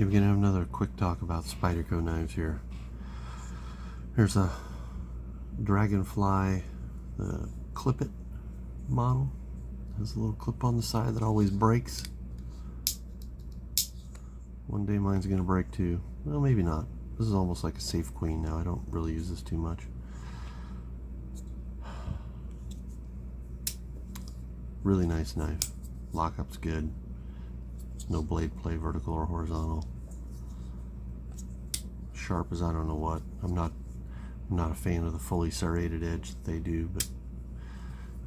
Okay, we're going to have another quick talk about Spyderco knives here. Here's a Dragonfly, the clip it model. Has a little clip on the side that always breaks. One day mine's going to break too. Well, maybe not. This is almost like a safe queen now. I don't really use this too much. Really nice knife. Lockup's good. No blade play, vertical or horizontal. Sharp as I don't know what. I'm not a fan of the fully serrated edge that they do, but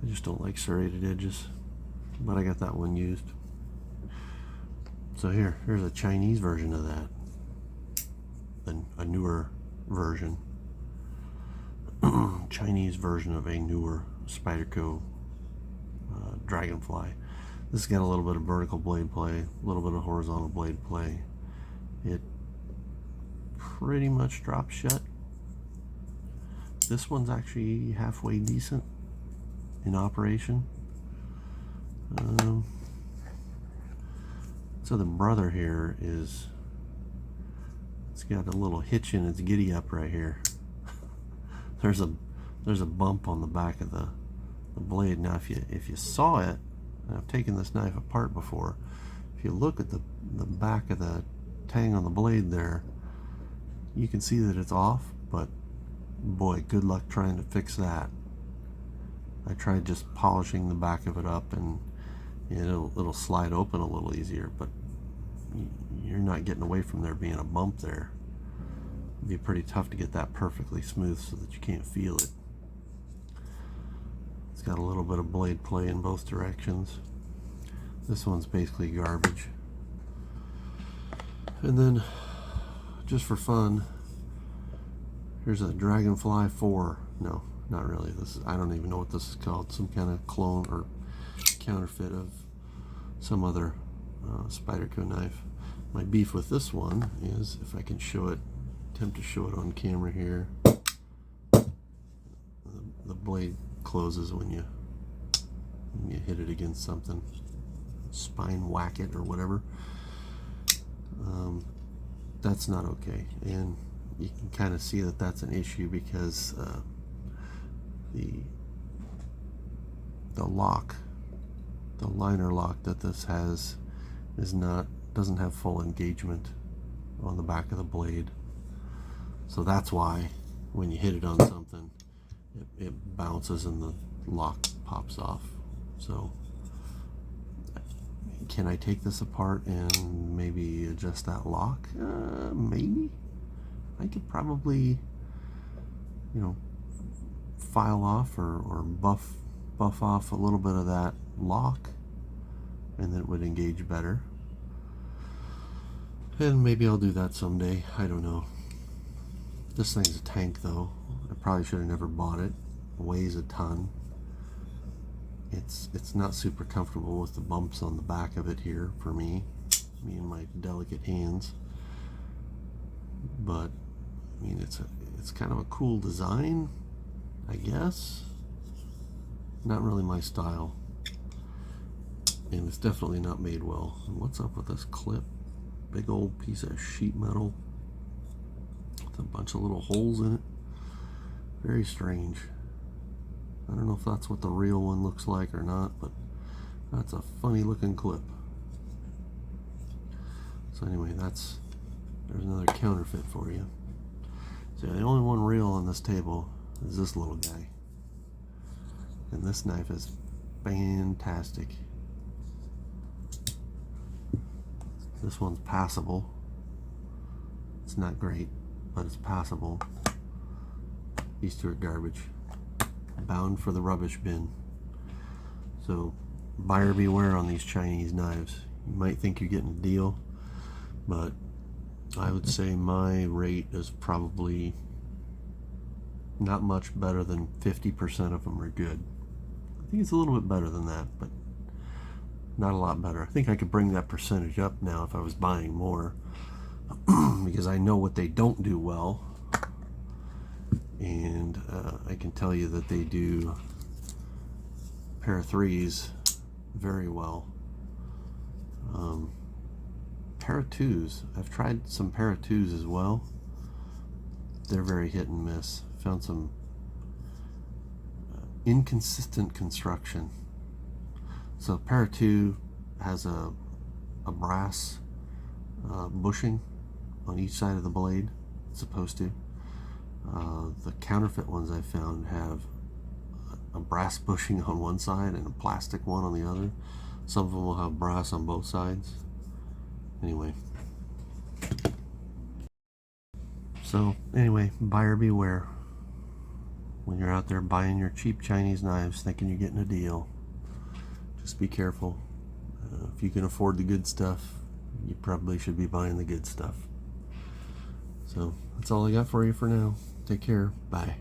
I just don't like serrated edges. But I got that one used. So here's a Chinese version of that. A newer version. Chinese version of a newer Spyderco Dragonfly. This has got a little bit of vertical blade play, a little bit of horizontal blade play. It pretty much drops shut. This one's actually halfway decent in operation. So the brother here it's got a little hitch in its giddy up right here. There's a bump on the back of the blade. Now if you saw it, and I've taken this knife apart before, if you look at the back of the tang on the blade there, you can see that it's off, but boy, good luck trying to fix that. I tried just polishing the back of it up, and it'll slide open a little easier, but you're not getting away from there being a bump there. It'd be pretty tough to get that perfectly smooth so that you can't feel it. It's got a little bit of blade play in both directions. This one's basically garbage. And then, just for fun, here's a Dragonfly 4. No, not really. I don't even know what this is called. Some kind of clone or counterfeit of some other Spyderco knife. My beef with this one is, if I can show it, attempt to show it on camera here, the blade closes when you hit it against something, spine whack it or whatever. That's not okay, and you can kind of see that that's an issue because the lock, the liner lock that this has, doesn't have full engagement on the back of the blade. So that's why when you hit it on something, it bounces and the lock pops off. So can I take this apart and maybe adjust that lock? Maybe. I could probably, file off or buff off a little bit of that lock, and then it would engage better. And maybe I'll do that someday. I don't know. This thing's a tank though. I probably should have never bought it. It weighs a ton. It's not super comfortable with the bumps on the back of it here for me and my delicate hands. But I mean, it's kind of a cool design, I guess. Not really my style, and it's definitely not made well. And what's up with this clip? Big old piece of sheet metal with a bunch of little holes in it. Very strange. I don't know if that's what the real one looks like or not, but that's a funny looking clip. So anyway, there's another counterfeit for you. So the only one real on this table is this little guy. And this knife is fantastic. This one's passable. It's not great, but it's passable. These two are garbage. Bound for the rubbish bin. So buyer beware on these Chinese knives. You might think you're getting a deal, but I would say my rate is probably not much better than 50% of them are good. I think it's a little bit better than that, but not a lot better. I think I could bring that percentage up now if I was buying more, because I know what they don't do well, and I can tell you that they do pair 3s very well. pair of twos. I've tried some pair of twos as well. They're very hit and miss. Found some inconsistent construction. So pair of two has a brass bushing on each side of the blade. It's supposed to. The counterfeit ones I found have a brass bushing on one side and a plastic one on the other. Some of them will have brass on both sides. Anyway. So anyway, buyer beware. When you're out there buying your cheap Chinese knives thinking you're getting a deal, just be careful. If you can afford the good stuff, you probably should be buying the good stuff. So that's all I got for you for now. Take care. Bye.